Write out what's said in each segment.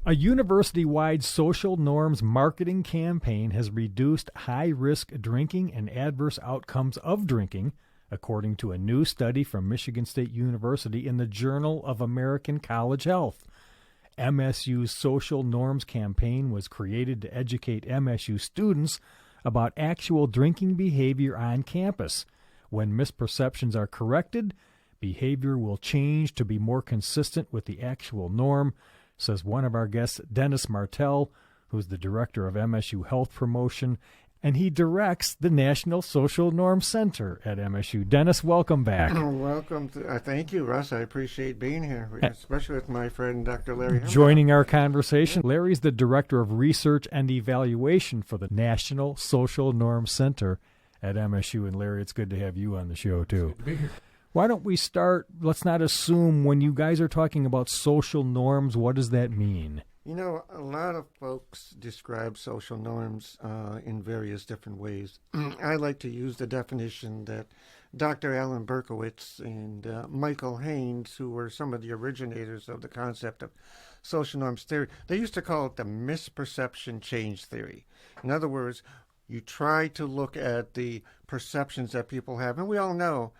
A university-wide social norms marketing campaign has reduced high-risk drinking and adverse outcomes of drinking, according to a new study from Michigan State University in the Journal of American College Health. MSU's social norms campaign was created to educate MSU students about actual drinking behavior on campus. When misperceptions are corrected, behavior will change to be more consistent with the actual norm, says one of our guests, Dennis Martell, who's the director of MSU Health Promotion, and he directs the National Social Norms Center at MSU. Dennis, welcome back. Welcome. Thank you, Russ. I appreciate being here, especially with my friend Dr. Larry Hemmer. Joining our conversation. Larry's the director of research and evaluation for the National Social Norms Center at MSU. And Larry, it's good to have you on the show, too. Good to be here. Why don't we start, let's not assume, when you guys are talking about social norms, what does that mean? You know, a lot of folks describe social norms in various different ways. I like to use the definition that Dr. Alan Berkowitz and Michael Haynes, who were some of the originators of the concept of social norms theory, they used to call it the misperception change theory. In other words, you try to look at the perceptions that people have, and we all know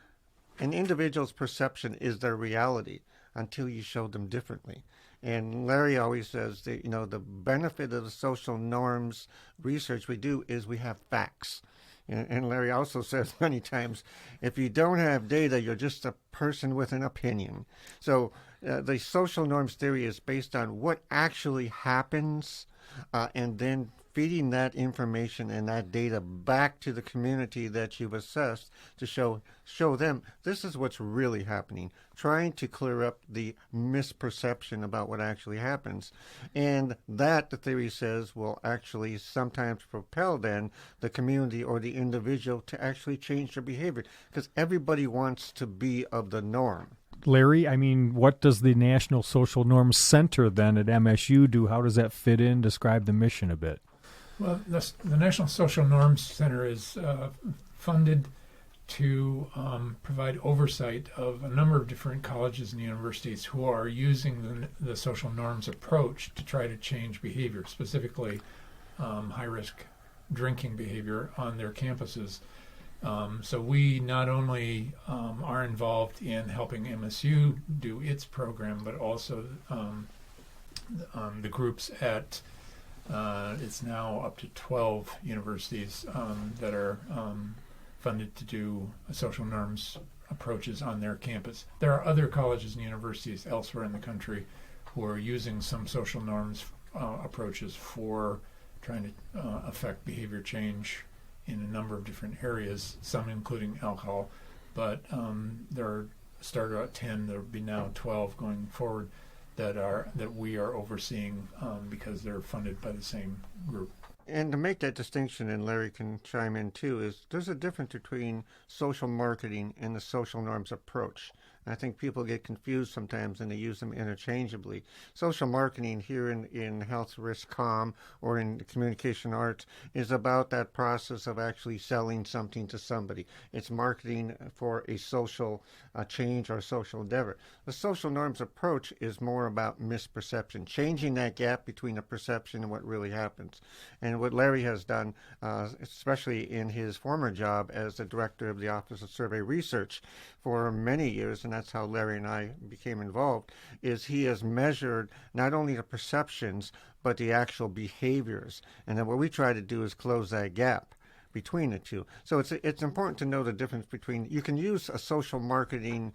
an individual's perception is their reality until you show them differently. And Larry always says that, you know, the benefit of the social norms research we do is we have facts. And Larry also says many times, if you don't have data, you're just a person with an opinion. So the social norms theory is based on what actually happens and then feeding that information and that data back to the community that you've assessed to show them this is what's really happening, trying to clear up the misperception about what actually happens. And that, the theory says, will actually sometimes propel then the community or the individual to actually change their behavior, because everybody wants to be of the norm. Larry, I mean, what does the National Social Norms Center then at MSU do? How does that fit in? Describe the mission a bit. Well, the National Social Norms Center is funded to provide oversight of a number of different colleges and universities who are using the social norms approach to try to change behavior, specifically high-risk drinking behavior on their campuses. So we not only are involved in helping MSU do its program, but also the groups at it's now up to 12 universities that are funded to do social norms approaches on their campus. There are other colleges and universities elsewhere in the country who are using some social norms approaches for trying to affect behavior change in a number of different areas, some including alcohol. But there started at 10, there will be now 12 going forward that we are overseeing because they're funded by the same group. And to make that distinction, and Larry can chime in too, is there's a difference between social marketing and the social norms approach. And I think people get confused sometimes and they use them interchangeably. Social marketing here in health risk comm or in communication arts is about that process of actually selling something to somebody. It's marketing for a social change or social endeavor. The social norms approach is more about misperception, changing that gap between the perception and what really happens. And what Larry has done, especially in his former job as the director of the Office of Survey Research for many years, and that's how Larry and I became involved, is he has measured not only the perceptions, but the actual behaviors. And then what we try to do is close that gap between the two. So it's important to know the difference between, you can use a social marketing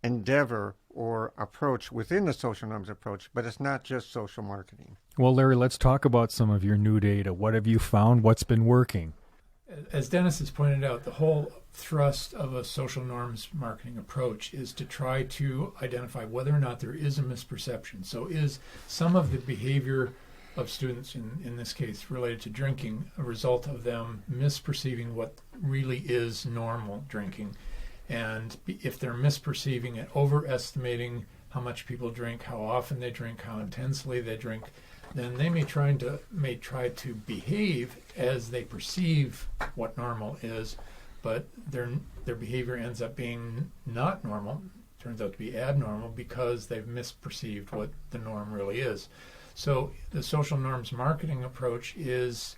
endeavor or approach within the social norms approach, but it's not just social marketing. Well, Larry, let's talk about some of your new data. What have you found? What's been working? As Dennis has pointed out, the whole thrust of a social norms marketing approach is to try to identify whether or not there is a misperception. So is some of the behavior of students, in this case related to drinking, a result of them misperceiving what really is normal drinking? And if they're misperceiving it, overestimating how much people drink, how often they drink, how intensely they drink, then they may try to behave as they perceive what normal is, but their behavior ends up being not normal, turns out to be abnormal because they've misperceived what the norm really is. So the social norms marketing approach is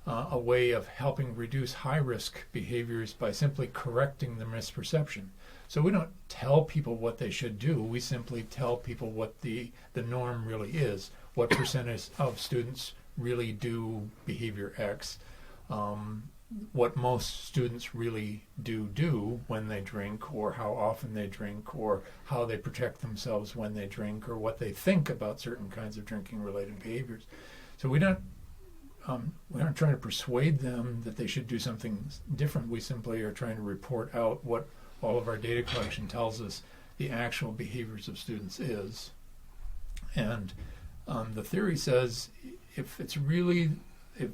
a way of helping reduce high-risk behaviors by simply correcting the misperception. So we don't tell people what they should do. We simply tell people what the norm really is, what percentage of students really do behavior X, what most students really do when they drink, or how often they drink, or how they protect themselves when they drink, or what they think about certain kinds of drinking-related behaviors. So we aren't trying to persuade them that they should do something different. We simply are trying to report out what all of our data collection tells us the actual behaviors of students is. And the theory says if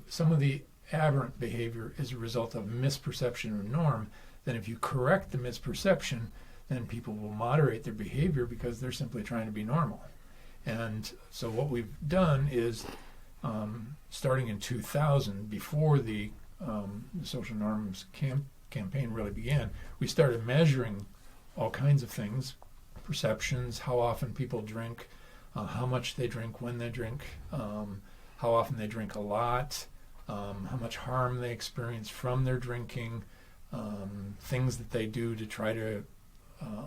some of the aberrant behavior is a result of misperception of norm, then if you correct the misperception, then people will moderate their behavior because they're simply trying to be normal. And so what we've done is, starting in 2000, before the social norms campaign really began, we started measuring all kinds of things: perceptions, how often people drink, how much they drink, when they drink, how often they drink a lot, how much harm they experience from their drinking, things that they do to try to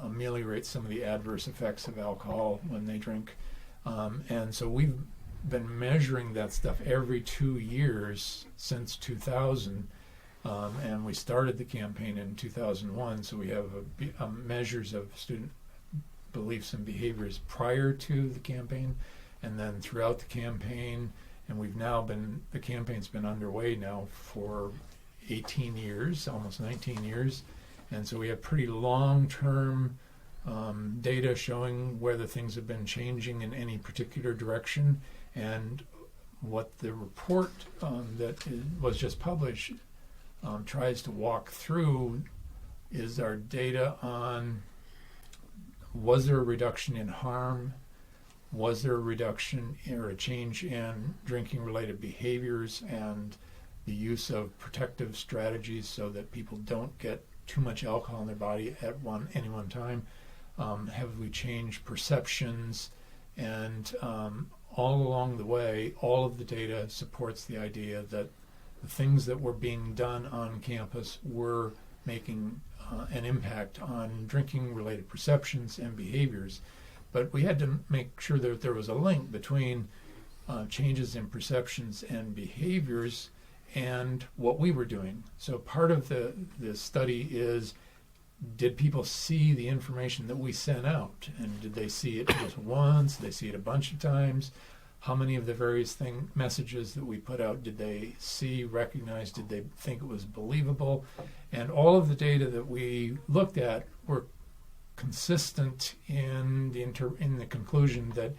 ameliorate some of the adverse effects of alcohol when they drink. And so we've been measuring that stuff every 2 years since 2000. And we started the campaign in 2001, so we have measures of student beliefs and behaviors prior to the campaign, and then throughout the campaign. And the campaign's been underway now for 18 years, almost 19 years. And so we have pretty long-term data showing whether things have been changing in any particular direction. And what the report that was just published tries to walk through is our data on, was there a reduction in harm? Was there a reduction or a change in drinking-related behaviors and the use of protective strategies so that people don't get too much alcohol in their body at any one time? Have we changed perceptions? And all along the way, all of the data supports the idea that the things that were being done on campus were making an impact on drinking-related perceptions and behaviors. But we had to make sure that there was a link between changes in perceptions and behaviors and what we were doing. So part of the study is, did people see the information that we sent out? And did they see it just once? Did they see it a bunch of times? How many of the various messages that we put out did they see, recognize? Did they think it was believable? And all of the data that we looked at were consistent in the conclusion that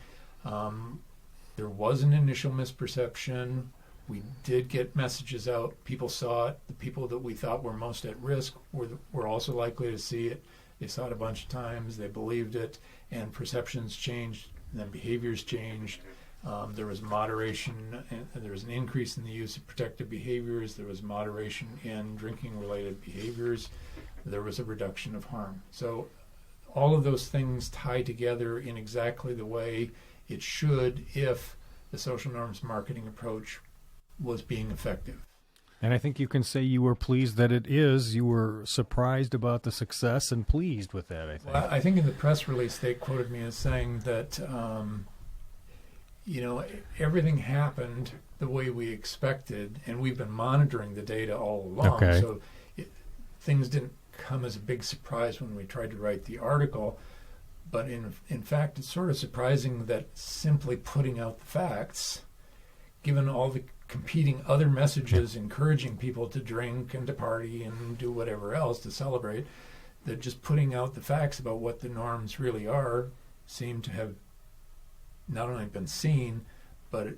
there was an initial misperception. We did get messages out. People saw it. The people that we thought were most at risk were also likely to see it. They saw it a bunch of times. They believed it, and perceptions changed. And then behaviors changed. There was moderation. And there was an increase in the use of protective behaviors. There was moderation in drinking-related behaviors. There was a reduction of harm. So all of those things tie together in exactly the way it should if the social norms marketing approach was being effective. And I think you can say you were pleased that it is. You were surprised about the success and pleased with that, I think. Well, I think in the press release they quoted me as saying that, everything happened the way we expected, and we've been monitoring the data all along. Okay. So things didn't come as a big surprise when we tried to write the article, but in fact it's sort of surprising that simply putting out the facts, given all the competing other messages encouraging people to drink and to party and do whatever else to celebrate, that just putting out the facts about what the norms really are seemed to have not only been seen, but it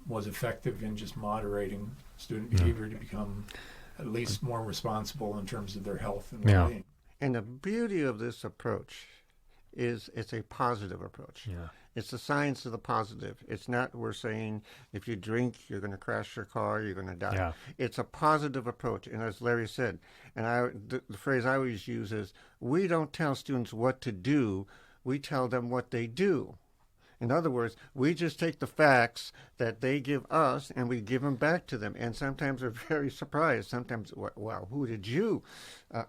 was effective in just moderating student behavior to become at least more responsible in terms of their health and well-being. And the beauty of this approach is it's a positive approach. Yeah. It's the science of the positive. It's not we're saying if you drink, you're going to crash your car, you're going to die. Yeah. It's a positive approach. And as Larry said, and the phrase I always use is, we don't tell students what to do, we tell them what they do. In other words, we just take the facts that they give us and we give them back to them. And sometimes we're very surprised. Sometimes, wow, who did you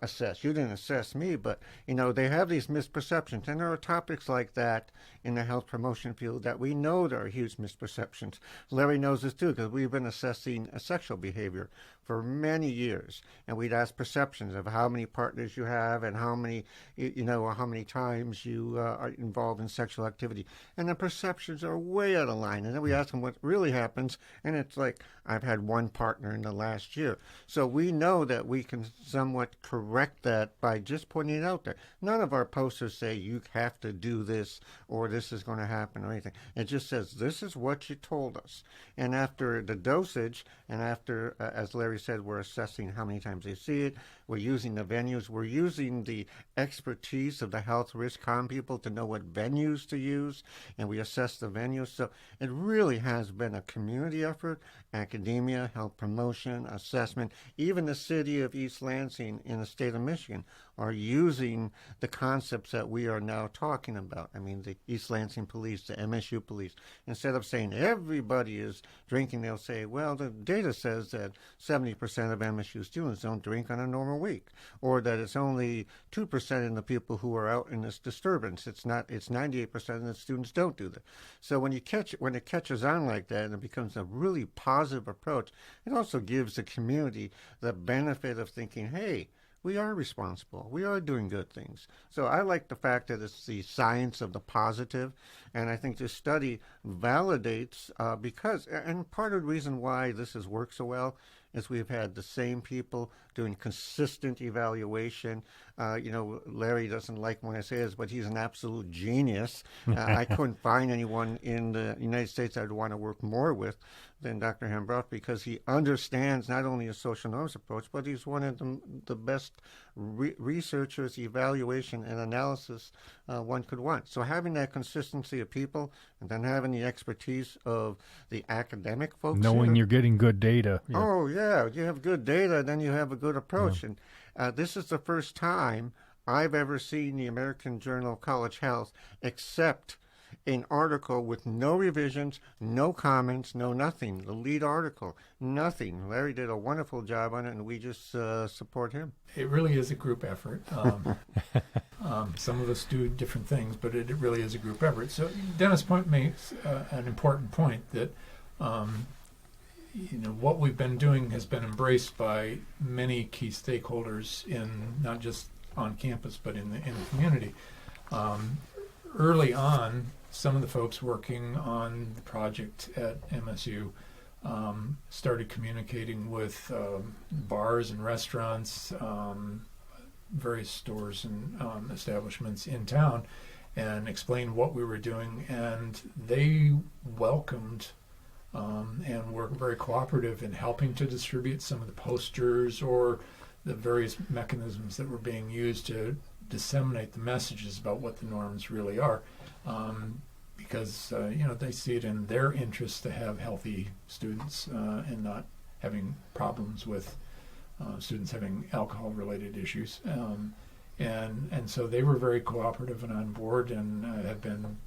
assess? You didn't assess me. But, they have these misperceptions. And there are topics like that in the health promotion field that we know there are huge misperceptions. Larry knows this too, because we've been assessing sexual behavior for many years. And we'd ask perceptions of how many partners you have and how many, how many times you are involved in sexual activity. And the perceptions are way out of line. And then we ask them what really happens, and it's like, I've had one partner in the last year. So we know that we can somewhat correct that by just putting it out there. None of our posters say you have to do this or this is going to happen or anything. It just says, this is what you told us. And after the dosage, and after, as Larry said, we're assessing how many times they see it, we're using the venues, we're using the expertise of the health risk comm people to know what venues to use, and we assess the venues. So it really has been a community effort, academia, health promotion, assessment. Even the city of East Lansing in the state of Michigan are using the concepts that we are now talking about. I mean, the East Lansing police, the MSU police, instead of saying everybody is drinking, they'll say, well, the data says that 70% of MSU students don't drink on a normal week, or that it's only 2% in the people who are out in this disturbance. It's 98% of the students don't do that. So when it catches on like that and it becomes a really positive approach, it also gives the community the benefit of thinking, hey, we are responsible. We are doing good things. So I like the fact that it's the science of the positive, and I think this study validates and part of the reason why this has worked so well is we've had the same people doing consistent evaluation. Larry doesn't like when I say this, but he's an absolute genius. I couldn't find anyone in the United States I'd want to work more with than Dr. Hambroff, because he understands not only a social norms approach, but he's one of the best researchers, evaluation, and analysis one could want. So having that consistency of people and then having the expertise of the academic folks. Knowing you're getting good data. Yeah. Oh, yeah. You have good data, then you have a good approach. Yeah. And this is the first time I've ever seen the American Journal of College Health accept an article with no revisions, no comments, no nothing. The lead article, nothing. Larry did a wonderful job on it, and we just support him. It really is a group effort. Some of us do different things, but it really is a group effort. So Dennis' point makes an important point that what we've been doing has been embraced by many key stakeholders in not just on campus, but in the community. Early on, some of the folks working on the project at MSU started communicating with bars and restaurants, various stores and establishments in town, and explained what we were doing, and they welcomed and were very cooperative in helping to distribute some of the posters or the various mechanisms that were being used to disseminate the messages about what the norms really are, because they see it in their interest to have healthy students and not having problems with students having alcohol-related issues, and so they were very cooperative and on board, and have been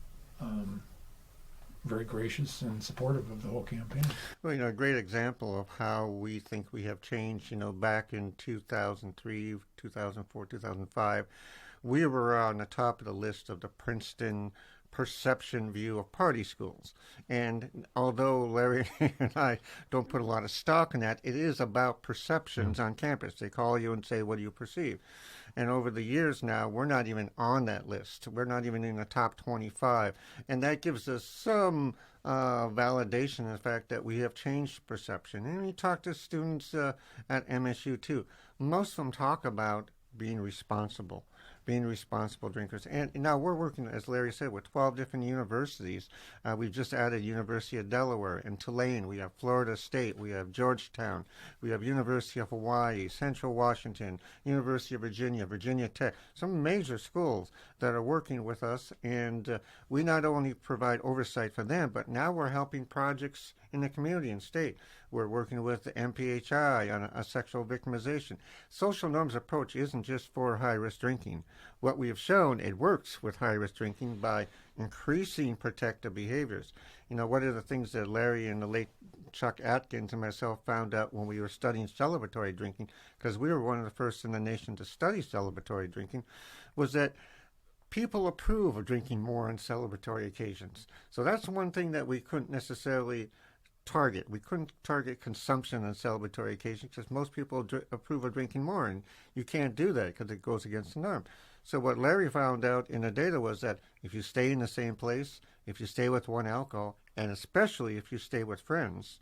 very gracious and supportive of the whole campaign. Well, a great example of how we think we have changed, back in 2003, 2004, 2005, we were on the top of the list of the Princeton perception view of party schools. And although Larry and I don't put a lot of stock in that, it is about perceptions on campus. They call you and say, what do you perceive? And over the years now, we're not even on that list. We're not even in the top 25. And that gives us some validation in the fact that we have changed perception. And we talk to students at MSU too. Most of them talk about being responsible drinkers. And now we're working, as Larry said, with 12 different universities. We've just added University of Delaware and Tulane. We have Florida State. We have Georgetown. We have University of Hawaii, Central Washington, University of Virginia, Virginia Tech. Some major schools that are working with us, and we not only provide oversight for them, but now we're helping projects in the community and state. We're working with the MPHI on a sexual victimization. Social norms approach isn't just for high-risk drinking. What we have shown, it works with high-risk drinking by increasing protective behaviors. You know, one of the things that Larry and the late Chuck Atkins and myself found out when we were studying celebratory drinking, because we were one of the first in the nation to study celebratory drinking, was that people approve of drinking more on celebratory occasions. So that's one thing that we couldn't necessarily target. We couldn't target consumption on celebratory occasions because most people approve of drinking more, and you can't do that because it goes against the norm. So what Larry found out in the data was that if you stay in the same place, if you stay with one alcohol, and especially if you stay with friends,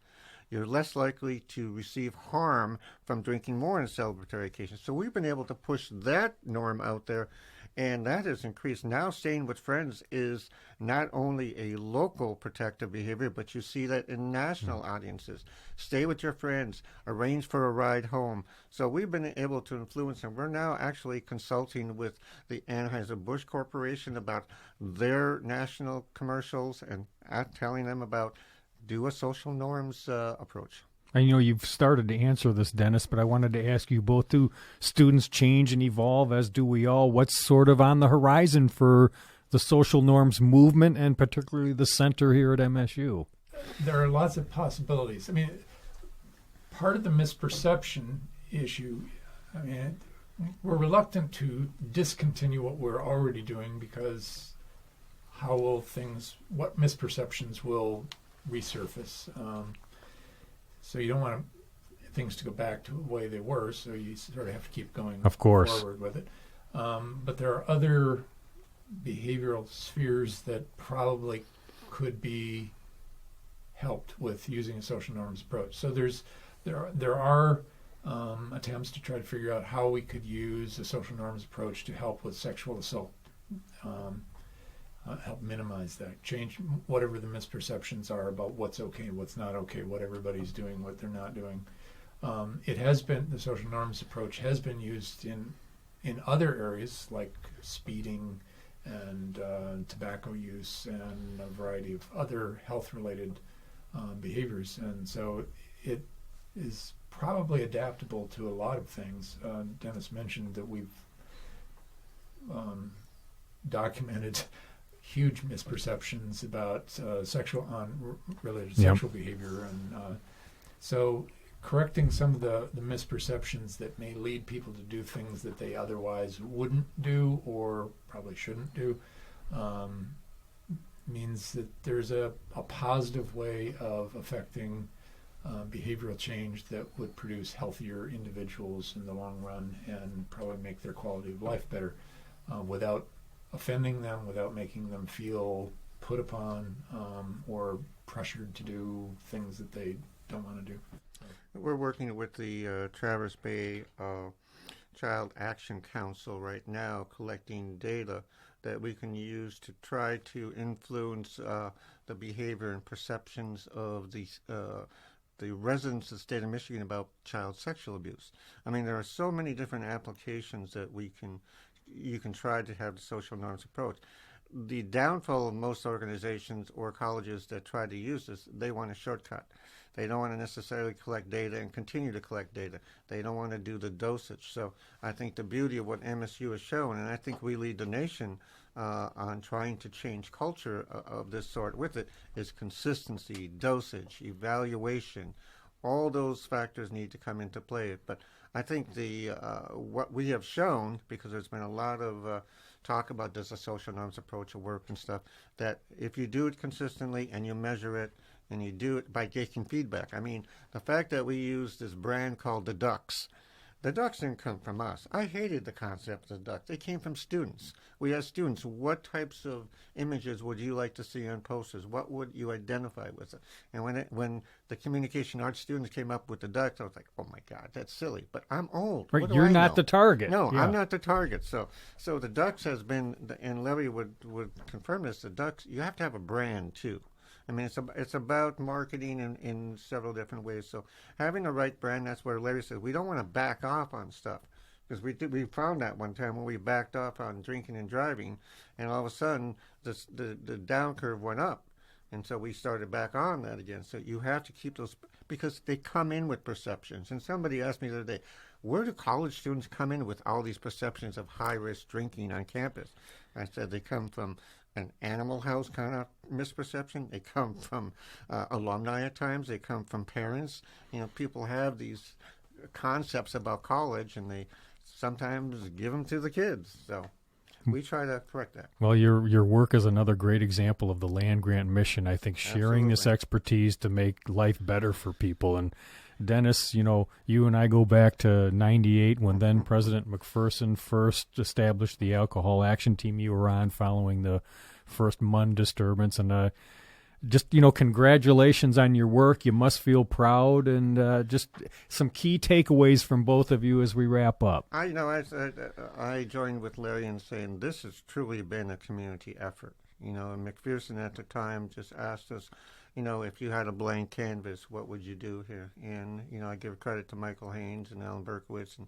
you're less likely to receive harm from drinking more on celebratory occasions. So we've been able to push that norm out there, and that has increased. Now staying with friends is not only a local protective behavior, but you see that in national audiences. Stay with your friends, arrange for a ride home. So we've been able to influence, and we're now actually consulting with the Anheuser-Busch Corporation about their national commercials and telling them about do a social norms approach. I know you've started to answer this, Dennis, but I wanted to ask you both, do students change and evolve, as do we all? What's sort of on the horizon for the social norms movement and particularly the center here at MSU? There are lots of possibilities. I mean, part of the misperception issue, I mean, we're reluctant to discontinue what we're already doing because what misperceptions will resurface. So you don't want things to go back to the way they were, so you sort of have to keep going forward with it. But there are other behavioral spheres that probably could be helped with using a social norms approach. So there are attempts to try to figure out how we could use a social norms approach to help with sexual assault, help minimize that, change whatever the misperceptions are about what's okay, what's not okay, what everybody's doing, what they're not doing. The social norms approach has been used in other areas like speeding and tobacco use and a variety of other health-related behaviors. And so it is probably adaptable to a lot of things. Dennis mentioned that we've documented huge misperceptions about related sexual behavior, and so correcting some of the misperceptions that may lead people to do things that they otherwise wouldn't do or probably shouldn't do means that there's a positive way of affecting behavioral change that would produce healthier individuals in the long run and probably make their quality of life better without offending them, without making them feel put upon or pressured to do things that they don't want to do. We're working with the Traverse Bay Child Action Council right now, collecting data that we can use to try to influence the behavior and perceptions of the residents of the state of Michigan about child sexual abuse. I mean, there are so many different applications that you can try to have the social norms approach. The downfall of most organizations or colleges that try to use this, they want a shortcut. They don't want to necessarily collect data and continue to collect data. They don't want to do the dosage. So I think the beauty of what MSU has shown, and I think we lead the nation on trying to change culture of this sort with it, is consistency, dosage, evaluation. All those factors need to come into play. But I think what we have shown, because there's been a lot of talk about does a social norms approach work and stuff, that if you do it consistently and you measure it and you do it by taking feedback. I mean, the fact that we use this brand called the Ducks didn't come from us. I hated the concept of the Ducks. They came from students. We asked students, what types of images would you like to see on posters? What would you identify with it? And when the communication arts students came up with the Ducks, I was like, oh my God, that's silly. But I'm old. Right, you're not the target. No, yeah. I'm not the target. So the Ducks has been, and Larry would confirm this, the Ducks, you have to have a brand too. I mean, it's about marketing in several different ways. So having the right brand, that's where Larry says we don't want to back off on stuff. because we found that one time when we backed off on drinking and driving, and all of a sudden the down curve went up, and so we started back on that again. So you have to keep those, because they come in with perceptions. And somebody asked me the other day, where do college students come in with all these perceptions of high risk drinking on campus? I said they come from an Animal House kind of misperception. They come from alumni at times. They come from parents. People have these concepts about college, and they sometimes give them to the kids. So we try to correct that. Well, your work is another great example of the land grant mission. I think sharing this expertise to make life better for people. And Dennis, you and I go back to 98 when then President McPherson first established the Alcohol Action Team you were on following the first MUN disturbance. And just, congratulations on your work. You must feel proud, and just some key takeaways from both of you as we wrap up. I joined with Larry in saying this has truly been a community effort. And McPherson at the time just asked us, if you had a blank canvas, what would you do here? And, I give credit to Michael Haynes and Alan Berkowitz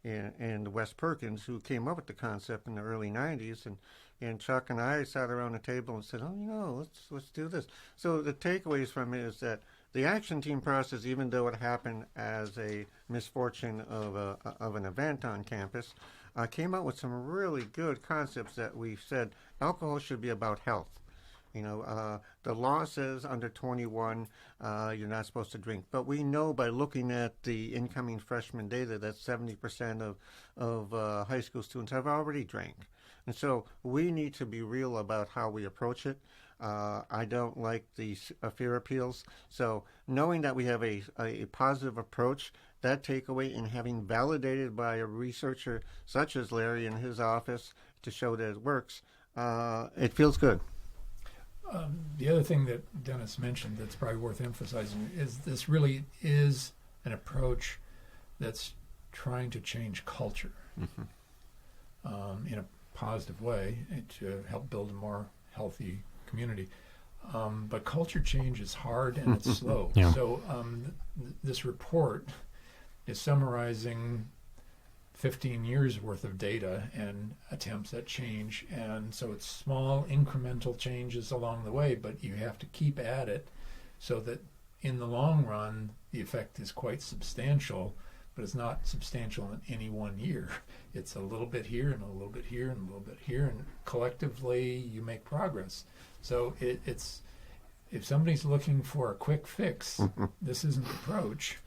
and Wes Perkins, who came up with the concept in the early 90s. And Chuck and I sat around the table and said, let's do this. So the takeaways from it is that the action team process, even though it happened as a misfortune of an event on campus, came up with some really good concepts that we said alcohol should be about health. The law says under 21, you're not supposed to drink. But we know by looking at the incoming freshman data that 70% of high school students have already drank. And so we need to be real about how we approach it. I don't like these fear appeals. So knowing that we have a positive approach, that takeaway, and having validated by a researcher such as Larry in his office to show that it works, it feels good. The other thing that Dennis mentioned that's probably worth emphasizing is this really is an approach that's trying to change culture in a positive way to help build a more healthy community. But culture change is hard and it's slow. Yeah. So this report is summarizing 15 years worth of data and attempts at change, and so it's small incremental changes along the way, but you have to keep at it so that in the long run the effect is quite substantial, but it's not substantial in any one year. It's a little bit here and a little bit here and a little bit here, and collectively you make progress. So it's if somebody's looking for a quick fix, this isn't the approach.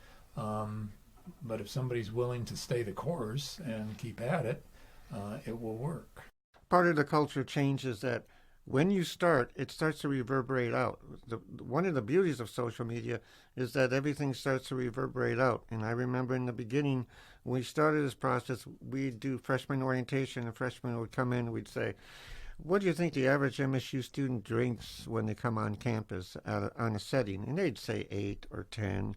But if somebody's willing to stay the course and keep at it, it will work. Part of the culture change is that when you start, it starts to reverberate out. One of the beauties of social media is that everything starts to reverberate out. And I remember in the beginning, when we started this process, we'd do freshman orientation, and freshmen would come in and we'd say, what do you think the average MSU student drinks when they come on campus on a setting? And they'd say 8 or 10.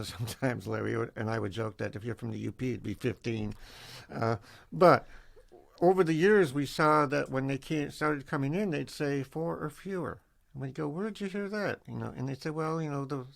Sometimes Larry and I would joke that if you're from the UP, it'd be 15. But over the years, we saw that when they started coming in, they'd say 4 or fewer. And we'd go, where did you hear that? And they'd say, well,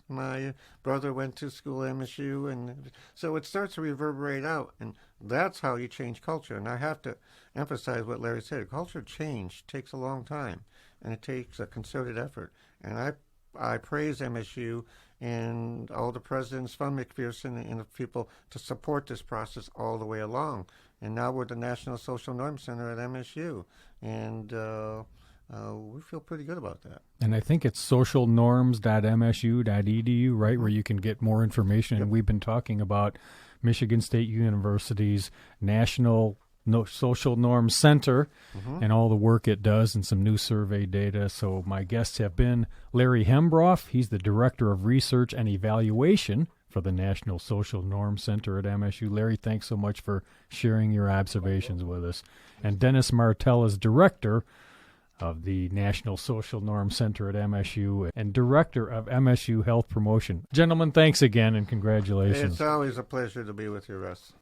my brother went to school at MSU. And so it starts to reverberate out. And that's how you change culture. And I have to emphasize what Larry said. Culture change takes a long time, and it takes a concerted effort. And I praise MSU and all the presidents from McPherson and the people to support this process all the way along. And now we're the National Social Norms Center at MSU, and we feel pretty good about that. And I think it's socialnorms.msu.edu, right, where you can get more information. Yep. And we've been talking about Michigan State University's National Social Norms Center and all the work it does, and some new survey data. So my guests have been Larry Hembroff. He's the Director of Research and Evaluation for the National Social Norms Center at MSU. Larry, thanks so much for sharing your observations with us. And Dennis Martell is Director of the National Social Norms Center at MSU and Director of MSU Health Promotion. Gentlemen, thanks again and congratulations. It's always a pleasure to be with you, Russ.